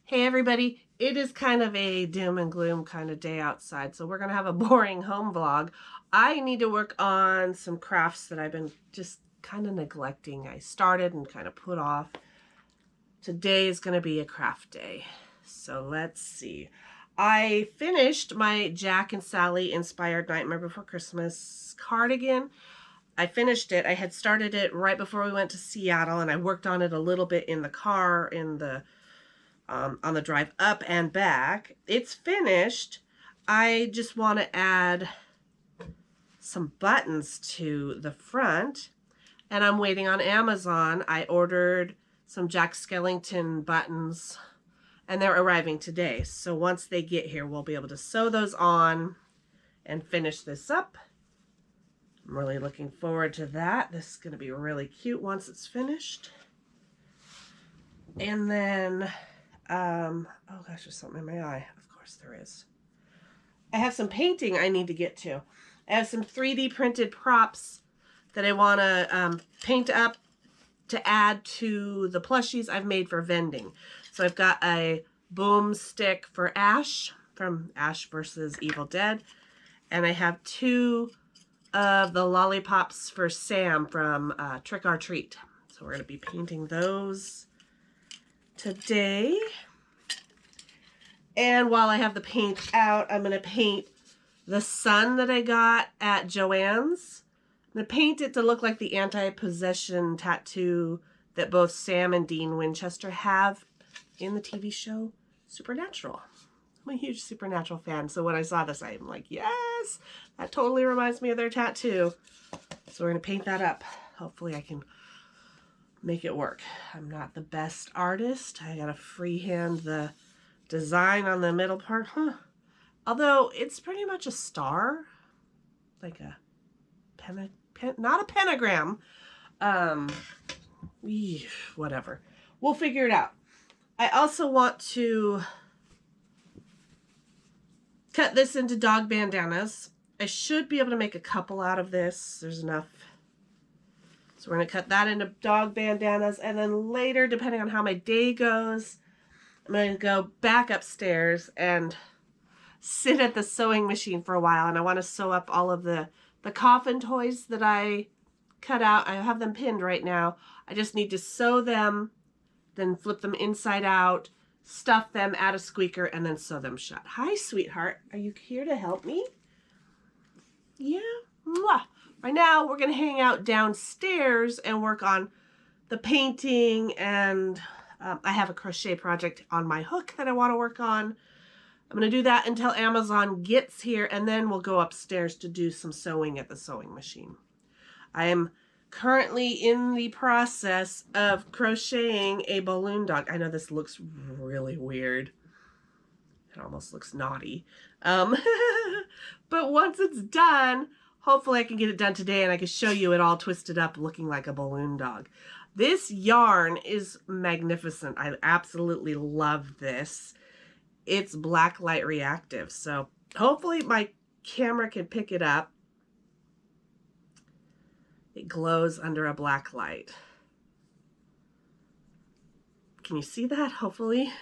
Hey everybody, it is kind of a doom and gloom kind of day outside, so we're going to have a boring home vlog. I need to work on some crafts that I've been just kind of neglecting. I started and kind of put off. Today is going to be a craft day, so let's see. I finished my Jack and Sally inspired Nightmare Before Christmas cardigan. I finished it. I had started it right before we went to Seattle, and I worked on it a little bit in the car on the drive up and back. It's finished. I just want to add some buttons to the front, and I'm waiting on Amazon. I ordered some Jack Skellington buttons, and they're arriving today. So once they get here, we'll be able to sew those on and finish this up. I'm really looking forward to that. This is going to be really cute once it's finished. And then oh gosh, there's something in my eye. Of course there is. I have some painting I need to get to. I have some 3D printed props that I want to paint up to add to the plushies I've made for vending. So I've got a boomstick for Ash from Ash vs. Evil Dead. And I have two of the lollipops for Sam from Trick or Treat. So we're going to be painting those today. And while I have the paint out, I'm going to paint the sun that I got at Joann's. I'm going to paint it to look like the anti-possession tattoo that both Sam and Dean Winchester have in the TV show Supernatural. I'm a huge Supernatural fan, so when I saw this, I'm like, yes, that totally reminds me of their tattoo. So we're going to paint that up. Hopefully I can make it work. I'm not the best artist. I got to freehand the design on the middle part. Although it's pretty much a star, like a not a pentagram. Whatever. We'll figure it out. I also want to cut this into dog bandanas. I should be able to make a couple out of this. There's enough. So we're going to cut that into dog bandanas. And then later, depending on how my day goes, I'm going to go back upstairs and sit at the sewing machine for a while. And I want to sew up all of the coffin toys that I cut out. I have them pinned right now. I just need to sew them, then flip them inside out, stuff them, add a squeaker, and then sew them shut. Hi, sweetheart. Are you here to help me? Yeah. Mwah. Right now, we're going to hang out downstairs and work on the painting, and I have a crochet project on my hook that I want to work on. I'm going to do that until Amazon gets here, and then we'll go upstairs to do some sewing at the sewing machine. I am currently in the process of crocheting a balloon dog. I know this looks really weird. It almost looks naughty. But once it's done, hopefully I can get it done today and I can show you it all twisted up looking like a balloon dog. This yarn is magnificent. I absolutely love this. It's black light reactive, so hopefully my camera can pick it up. It glows under a black light. Can you see that? Hopefully.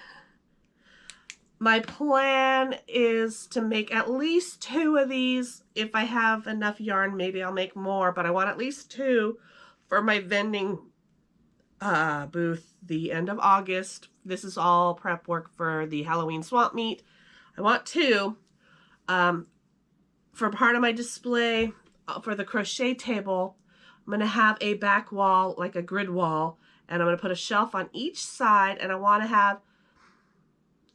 My plan is to make at least 2 of these. If I have enough yarn, maybe I'll make more, but I want at least 2 for my vending booth the end of August. This is all prep work for the Halloween swamp meet. I want 2 for part of my display for the crochet table. I'm going to have a back wall, like a grid wall, and I'm going to put a shelf on each side, and I want to have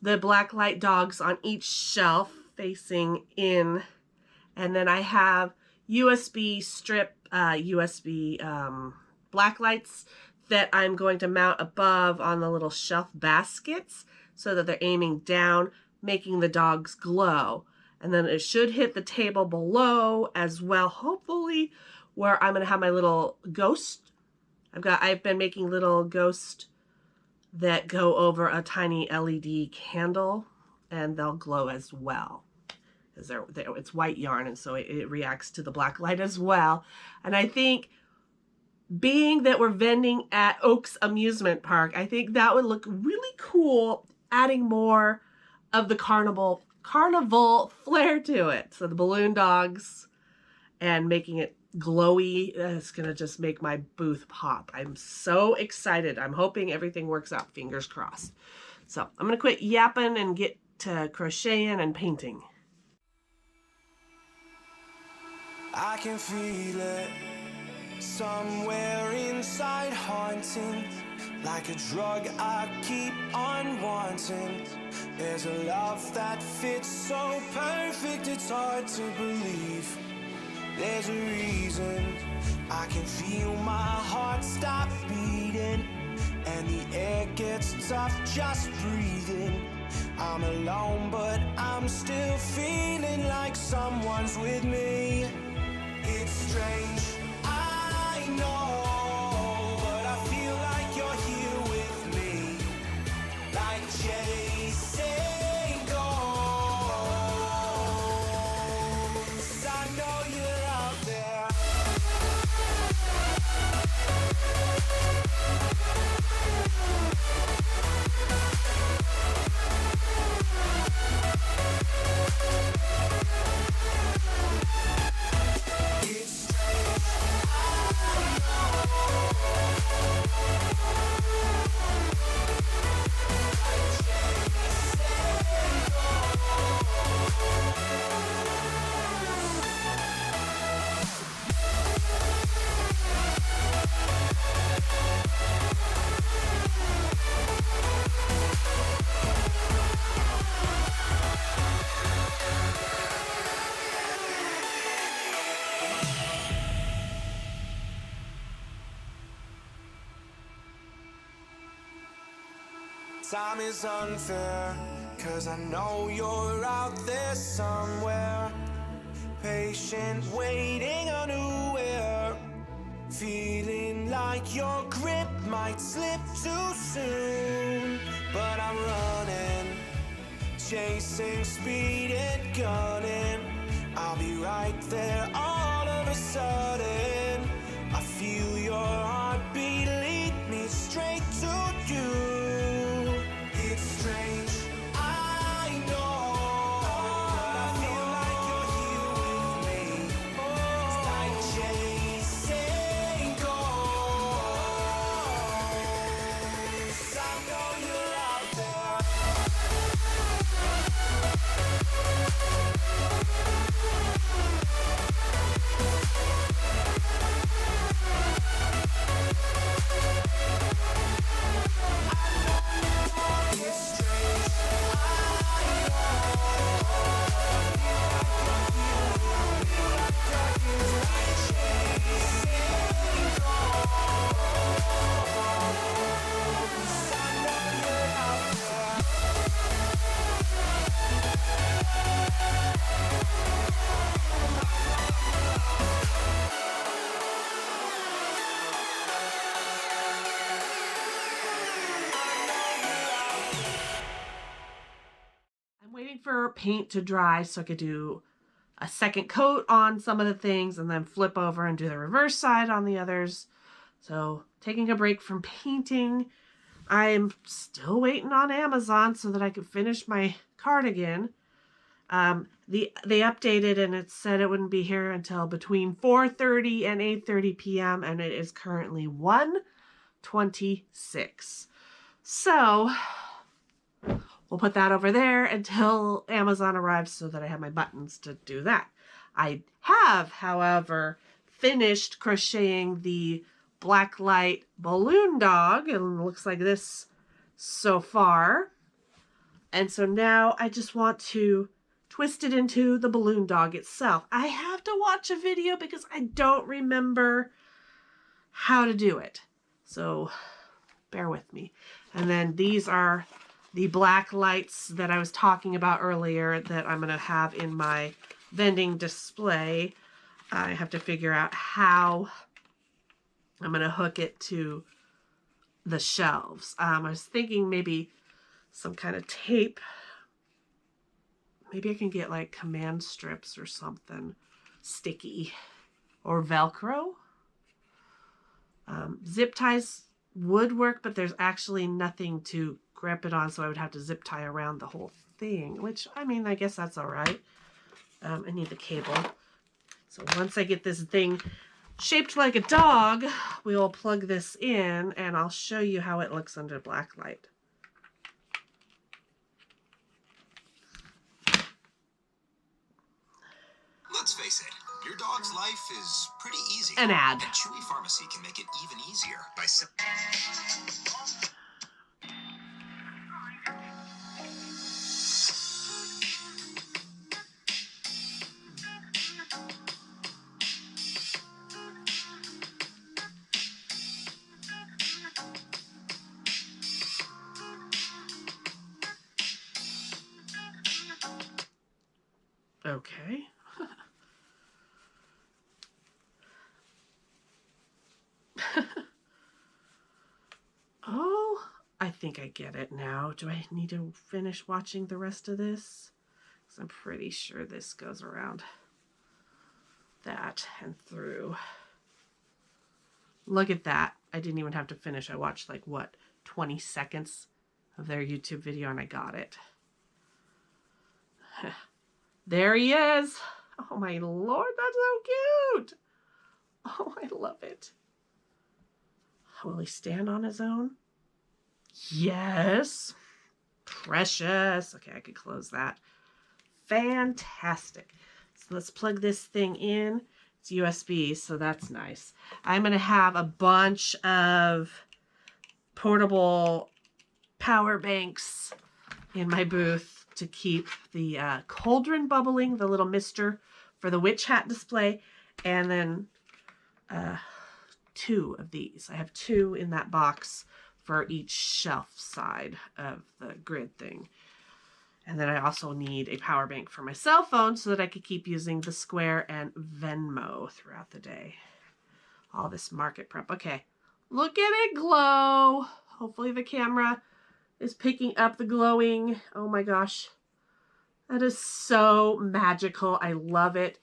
the black light dogs on each shelf facing in, and then I have USB strip, black lights that I'm going to mount above on the little shelf baskets so that they're aiming down, making the dogs glow. And then it should hit the table below as well, hopefully, where I'm going to have my little ghost. I've been making little ghosts that go over a tiny LED candle, and they'll glow as well. Because it's white yarn, and so it reacts to the black light as well. And I think being that we're vending at Oaks Amusement Park, I think that would look really cool adding more of the carnival flair to it. So the balloon dogs and making it glowy, it's gonna just make my booth pop. I'm so excited. I'm hoping everything works out, fingers crossed. So I'm gonna quit yapping and get to crocheting and painting. I can feel it somewhere inside, haunting, like a drug I keep on wanting. There's a love that fits so perfect, it's hard to believe. There's a reason I can feel my heart stop beating, and the air gets tough just breathing. I'm alone, but I'm still feeling like someone's with me. It's strange, I know, but I feel like you're here with me, like chasing ghosts. I know you're out there. Time is unfair, 'cause I know you're out there somewhere, patient, waiting unaware, feeling like your grip might slip too soon. But I'm running, chasing speed and gunning. I'll be right there all of a sudden. I feel your heartbeat lead me straight to you. It's strange, I know, but I feel like you're here with me. It's like chasing ghosts. I know you're out there. I'm waiting for paint to dry so I could do a second coat on some of the things and then flip over and do the reverse side on the others. So taking a break from painting. I'm still waiting on Amazon so that I could finish my cardigan. They updated and it said it wouldn't be here until between 4:30 and 8:30 p.m. and it is currently 1:26. So we'll put that over there until Amazon arrives so that I have my buttons to do that. I have, however, finished crocheting the black light balloon dog. It looks like this so far. And so now I just want to twist it into the balloon dog itself. I have to watch a video because I don't remember how to do it. So bear with me. And then these are the black lights that I was talking about earlier that I'm going to have in my vending display. I have to figure out how I'm going to hook it to the shelves. I was thinking maybe some kind of tape. Maybe I can get like command strips or something sticky, or Velcro. Zip ties would work, but there's actually nothing to grip it on, so I would have to zip tie around the whole thing, which, I mean, I guess that's all right. I need the cable. So once I get this thing shaped like a dog, we'll plug this in and I'll show you how it looks under black light. Let's face it, your dog's life is pretty easy. An ad. And Chewy Pharmacy can make it even easier by Okay. Oh, I think I get it now. Do I need to finish watching the rest of this? Because I'm pretty sure this goes around that and through. Look at that. I didn't even have to finish. I watched like, what, 20 seconds of their YouTube video and I got it. There he is. Oh my Lord, that's so cute. Oh, I love it. Will he stand on his own? Yes. Precious. Okay, I could close that. Fantastic. So let's plug this thing in. It's USB, so that's nice. I'm going to have a bunch of portable power banks in my booth to keep the cauldron bubbling, the little mister for the witch hat display, and then 2 of these. I have 2 in that box for each shelf side of the grid thing. And then I also need a power bank for my cell phone so that I could keep using the Square and Venmo throughout the day. All this market prep. Okay, look at it glow. Hopefully the camera is picking up the glowing. Oh my gosh. That is so magical. I love it.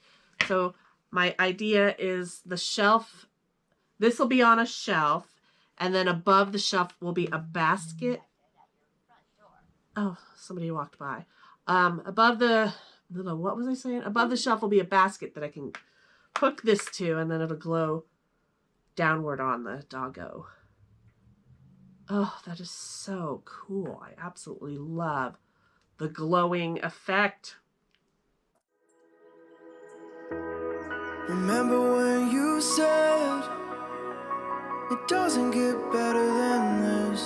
So my idea is the shelf, this will be on a shelf, and then above the shelf will be a basket. Oh, somebody walked by. Above the, what was I saying? Above the shelf will be a basket that I can hook this to, and then it'll glow downward on the doggo. Oh, that is so cool. I absolutely love the glowing effect. Remember when you said it doesn't get better than this?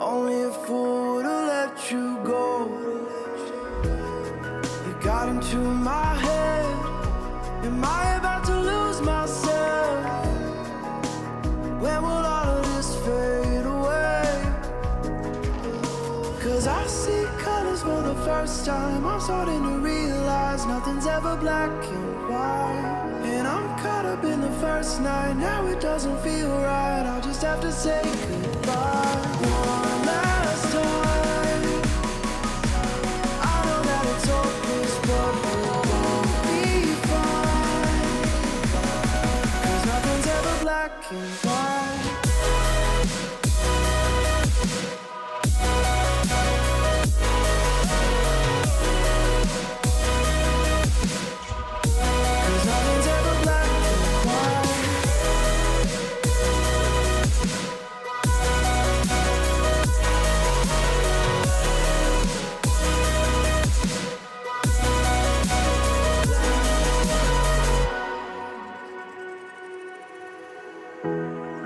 Only a fool would have let you go. You got into my head. Am I about to lose myself? When will all of this fade away? 'Cause I see colors for the first time. I'm starting to realize nothing's ever black and white. And I'm caught up in the first night. Now it doesn't feel right. I'll just have to say goodbye one last time. I know that it's hopeless, but we'll both be fine. 'Cause nothing's ever black and white.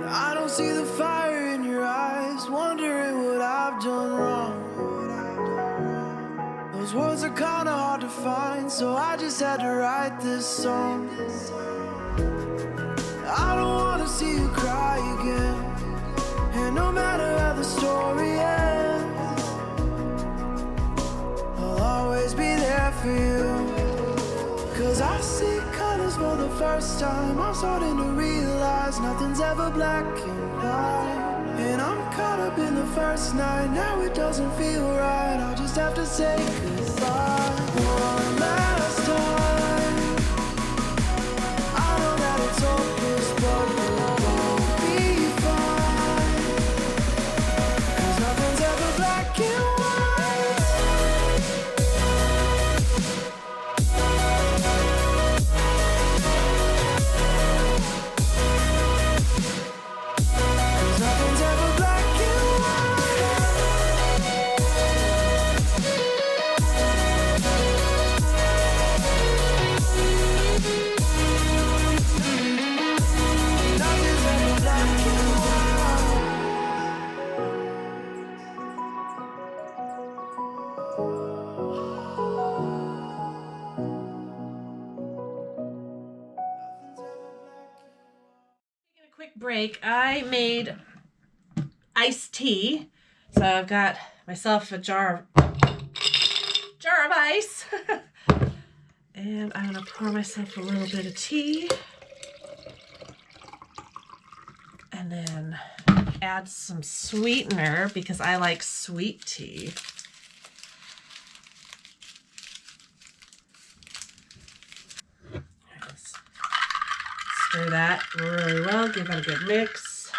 I don't see the fire in your eyes, wondering what I've done wrong. Those words are kinda hard to find, so I just had to write this song. I don't wanna see you cry again, and no matter how the story ends, I'll always be there for you. 'Cause I see colors for the first time. I'm starting to realize nothing's ever black and white. And I'm caught up in the first night. Now it doesn't feel right. I'll just have to say goodbye one last time. I know that it's hopeless, but we'll both be fine. quick break. I made iced tea. So I've got myself a jar of ice. And I'm going to pour myself a little bit of tea. And then add some sweetener because I like sweet tea. Just stir that really well, give it a good mix.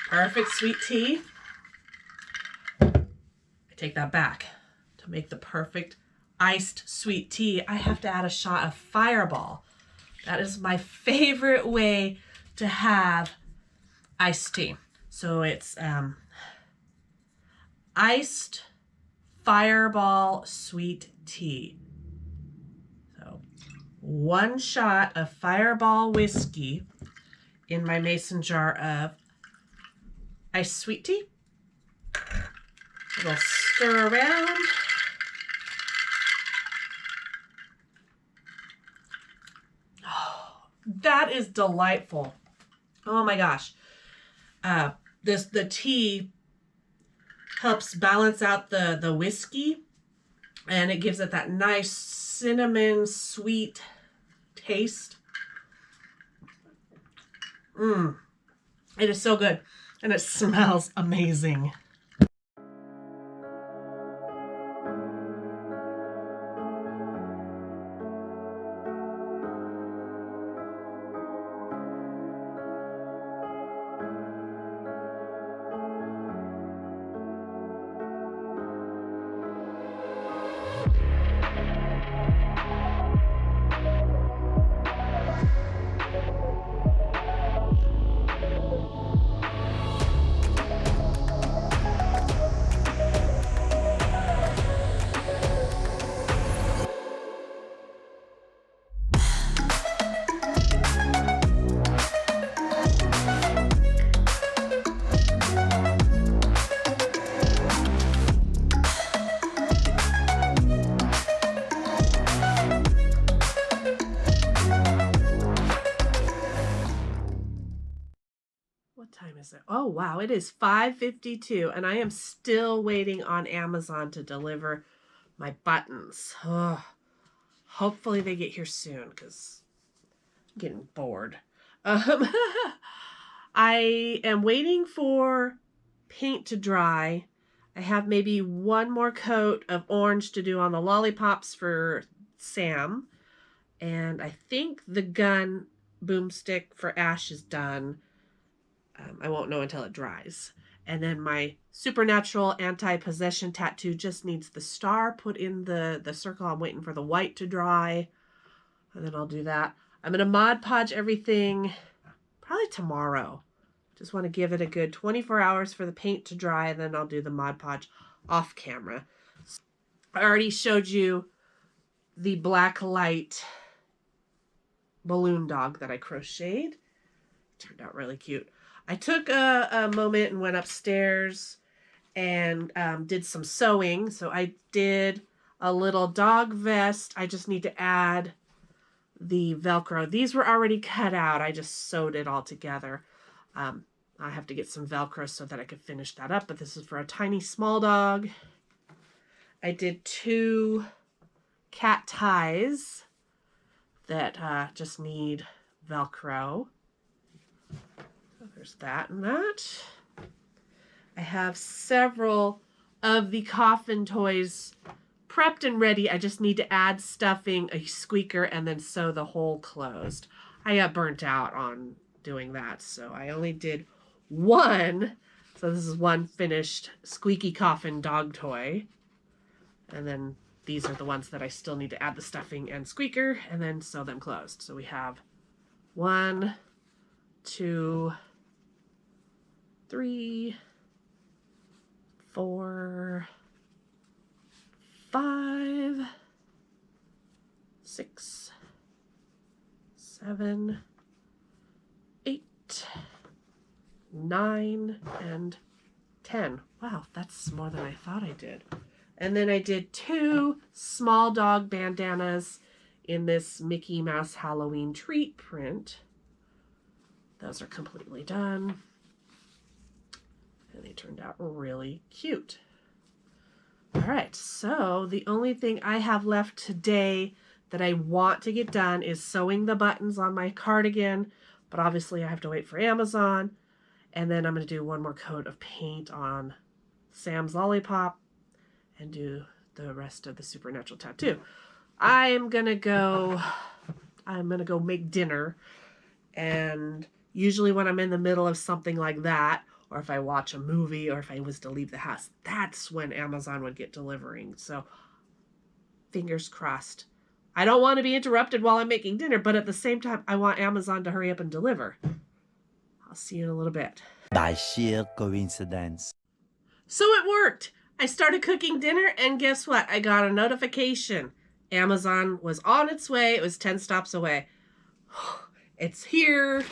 Perfect sweet tea. I take that back. To make the perfect iced sweet tea, I have to add a shot of Fireball. That is my favorite way to have iced tea. So it's iced Fireball sweet tea. So 1 shot of Fireball whiskey in my mason jar of iced sweet tea. We'll stir around. Oh, that is delightful. Oh my gosh. The tea helps balance out the whiskey, and it gives it that nice cinnamon sweet taste. It is so good, and it smells amazing. What time is it? Oh, wow. It is 5:52, and I am still waiting on Amazon to deliver my buttons. Oh, hopefully they get here soon because I'm getting bored. I am waiting for paint to dry. I have maybe 1 more coat of orange to do on the lollipops for Sam. And I think the gun boomstick for Ash is done. I won't know until it dries. And then my supernatural anti-possession tattoo just needs the star put in the circle. I'm waiting for the white to dry. And then I'll do that. I'm going to Mod Podge everything probably tomorrow. Just want to give it a good 24 hours for the paint to dry. And then I'll do the Mod Podge off camera. I already showed you the black light balloon dog that I crocheted. Turned out really cute. I took a moment and went upstairs and did some sewing. So I did a little dog vest. I just need to add the Velcro. These were already cut out. I just sewed it all together. I have to get some Velcro so that I could finish that up. But this is for a tiny small dog. I did 2 cat ties that just need Velcro. There's that and that. I have several of the coffin toys prepped and ready. I just need to add stuffing, a squeaker, and then sew the hole closed. I got burnt out on doing that, so I only did 1. So this is 1 finished squeaky coffin dog toy. And then these are the ones that I still need to add the stuffing and squeaker and then sew them closed. So we have 1, 2, 3, 4, 5, 6, 7, 8, 9, and 10. Wow, that's more than I thought I did. And then I did 2 small dog bandanas in this Mickey Mouse Halloween treat print. Those are completely done. And they turned out really cute. All right, so the only thing I have left today that I want to get done is sewing the buttons on my cardigan, but obviously I have to wait for Amazon. And then I'm going to do one more coat of paint on Sam's lollipop and do the rest of the supernatural tattoo. I'm going to go make dinner, and usually when I'm in the middle of something like that, or if I watch a movie, or if I was to leave the house, that's when Amazon would get delivering. So fingers crossed. I don't want to be interrupted while I'm making dinner, but at the same time, I want Amazon to hurry up and deliver. I'll see you in a little bit. By sheer coincidence. So it worked. I started cooking dinner, and guess what? I got a notification. Amazon was on its way. It was 10 stops away. It's here.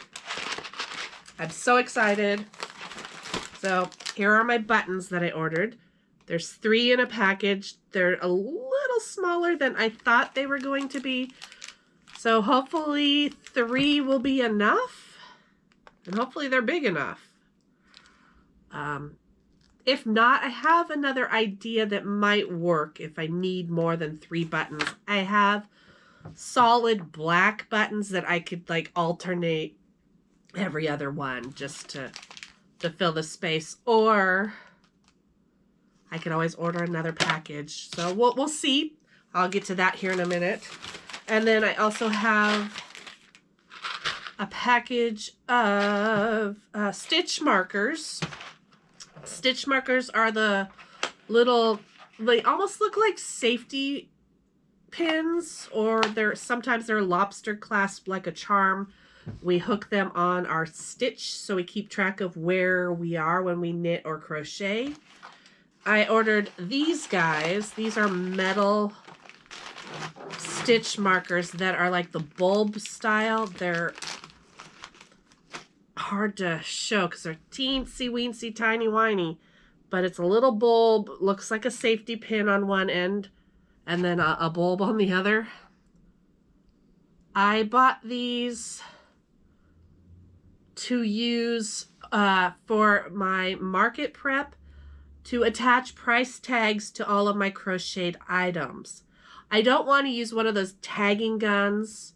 I'm so excited. So here are my buttons that I ordered. There's 3 in a package. They're a little smaller than I thought they were going to be. So hopefully 3 will be enough. And hopefully they're big enough. If not, I have another idea that might work if I need more than 3 buttons. I have solid black buttons that I could like alternate every other one just to fill the space, or I could always order another package. So we'll see. I'll get to that here in a minute. And then I also have a package of stitch markers. Stitch markers are the little, they almost look like safety pins, or sometimes they're lobster clasp like a charm. We hook them on our stitch so we keep track of where we are when we knit or crochet. I ordered these guys. These are metal stitch markers that are like the bulb style. They're hard to show because they're teensy weensy tiny whiny, but it's a little bulb, looks like a safety pin on one end and then a bulb on the other. I bought these to use for my market prep to attach price tags to all of my crocheted items. I don't want to use one of those tagging guns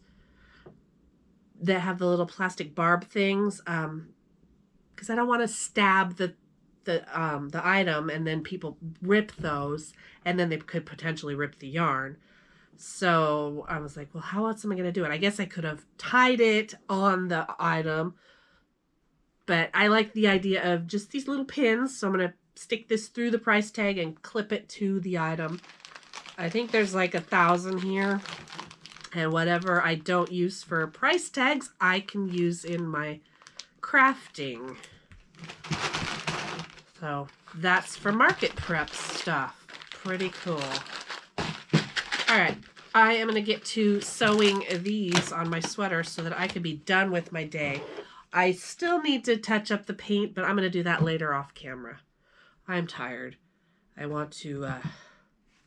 that have the little plastic barb things, because I don't want to stab the item and then people rip those, and then they could potentially rip the yarn. So I was like, well, how else am I going to do it? I guess I could have tied it on the item, but I like the idea of just these little pins. So I'm going to stick this through the price tag and clip it to the item. I think there's like 1,000 here. And whatever I don't use for price tags, I can use in my crafting. So that's for market prep stuff. Pretty cool. All right, I am going to get to sewing these on my sweater so that I can be done with my day. I still need to touch up the paint, but I'm going to do that later off camera. I'm tired. I want to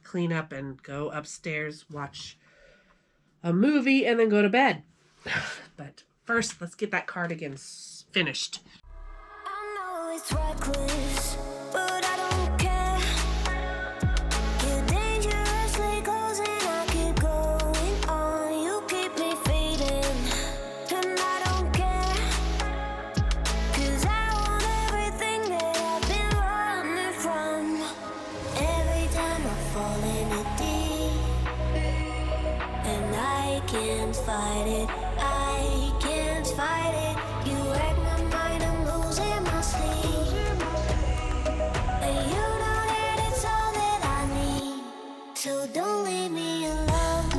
clean up and go upstairs, watch a movie, and then go to bed. But first, let's get that cardigan finished. I know it's reckless, but I don't care. You're dangerously close and I keep going on. You keep me fading, and I don't care. 'Cause I want everything that I've been running from. Every time I fall in it deep, and I can't fight it, I can't fight it. You wreck my mind, I'm losing my sleep. And you know that it's all that I need, so don't leave me alone.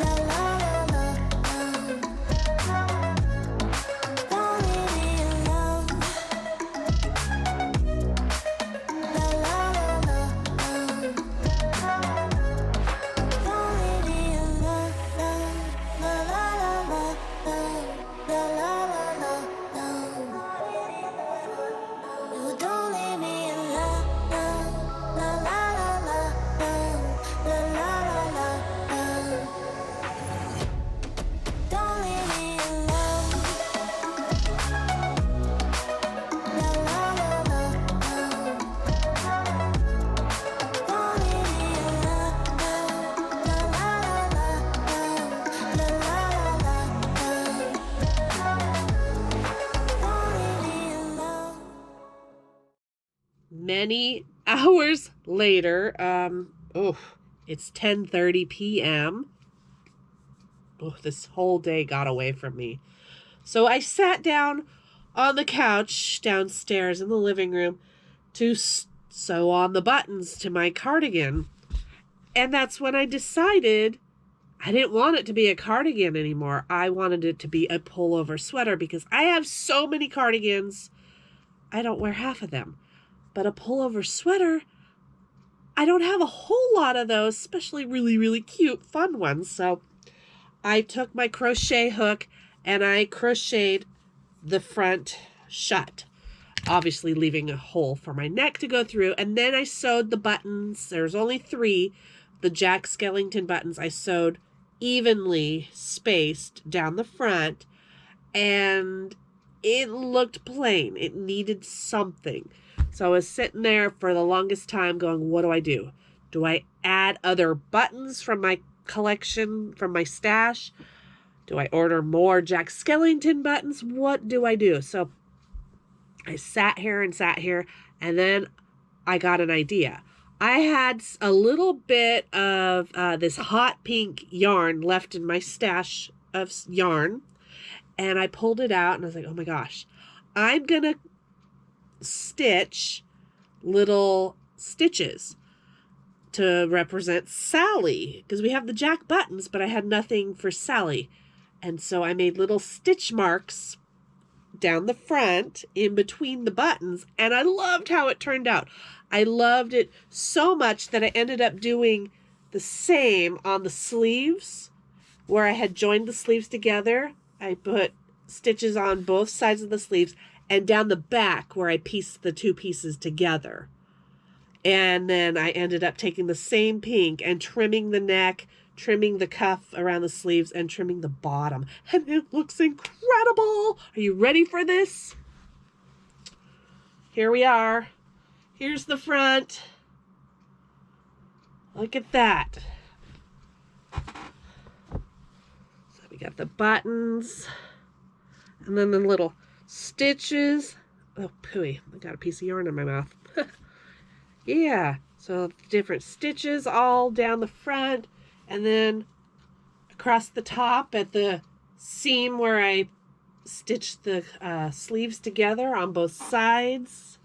La la la la, don't leave me alone. La la la la, don't leave me alone. La la la la, la la la la, you don't leave me alone. La la la la, many hours later. It's 10:30 p.m. Oh, this whole day got away from me. So I sat down on the couch downstairs in the living room to sew on the buttons to my cardigan. And that's when I decided I didn't want it to be a cardigan anymore. I wanted it to be a pullover sweater because I have so many cardigans. I don't wear half of them. But a pullover sweater, I don't have a whole lot of those, especially really, really cute, fun ones. So I took my crochet hook and I crocheted the front shut, obviously leaving a hole for my neck to go through. And then I sewed the buttons. There's only 3. The Jack Skellington buttons I sewed evenly spaced down the front, and it looked plain. It needed something. So I was sitting there for the longest time going, what do I do? Do I add other buttons from my collection, from my stash? Do I order more Jack Skellington buttons? What do I do? So I sat here, and then I got an idea. I had a little bit of this hot pink yarn left in my stash of yarn, and I pulled it out, and I was like, oh my gosh, I'm going to stitch little stitches to represent Sally, because we have the Jack buttons, but I had nothing for Sally. And so I made little stitch marks down the front in between the buttons, and I loved how it turned out. I loved it so much that I ended up doing the same on the sleeves, where I had joined the sleeves together. I put stitches on both sides of the sleeves, and down the back where I pieced the 2 pieces together. And then I ended up taking the same pink and trimming the neck, trimming the cuff around the sleeves, and trimming the bottom. And it looks incredible. Are you ready for this? Here we are. Here's the front. Look at that. So we got the buttons, and then the little stitches. Oh, pooey. I got a piece of yarn in my mouth. Yeah. So different stitches all down the front, and then across the top at the seam where I stitched the sleeves together on both sides.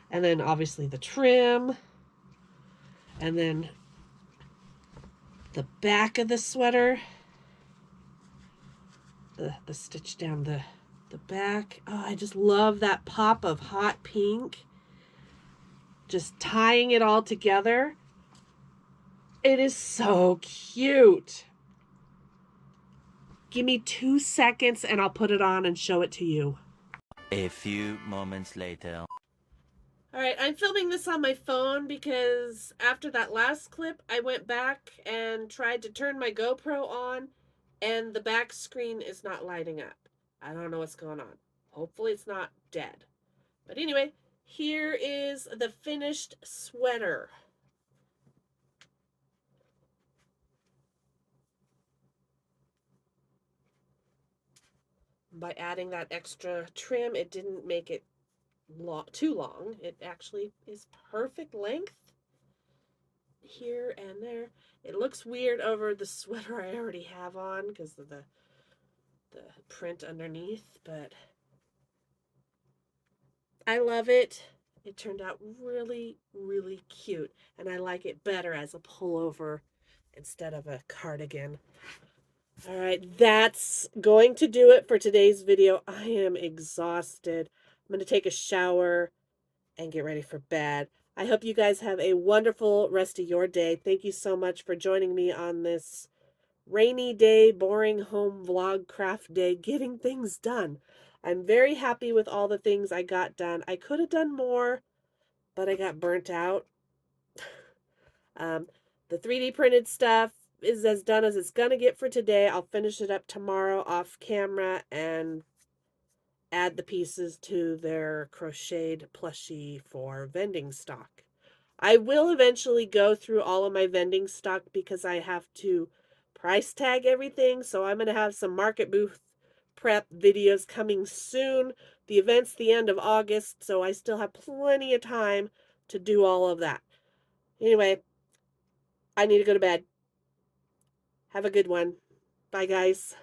And then obviously the trim. And then the back of the sweater. The stitch down the back. Oh, I just love that pop of hot pink. Just tying it all together. It is so cute. Give me 2 seconds and I'll put it on and show it to you. A few moments later. All right, I'm filming this on my phone because after that last clip, I went back and tried to turn my GoPro on, and the back screen is not lighting up. I don't know what's going on. Hopefully it's not dead. But anyway, here is the finished sweater. By adding that extra trim, it didn't make it too long. It actually is perfect length here and there. It looks weird over the sweater I already have on because of the print underneath, but I love it. It turned out really, really cute, and I like it better as a pullover instead of a cardigan. All right, that's going to do it for today's video. I am exhausted. I'm going to take a shower and get ready for bed. I hope you guys have a wonderful rest of your day. Thank you so much for joining me on this rainy day, boring home vlog craft day, getting things done. I'm very happy with all the things I got done. I could have done more, but I got burnt out. The 3D printed stuff is as done as it's going to get for today. I'll finish it up tomorrow off camera and add the pieces to their crocheted plushie for vending stock. I will eventually go through all of my vending stock because I have to price tag everything. So I'm going to have some market booth prep videos coming soon. The event's the end of August, so I still have plenty of time to do all of that. Anyway, I need to go to bed. Have a good one. Bye, guys.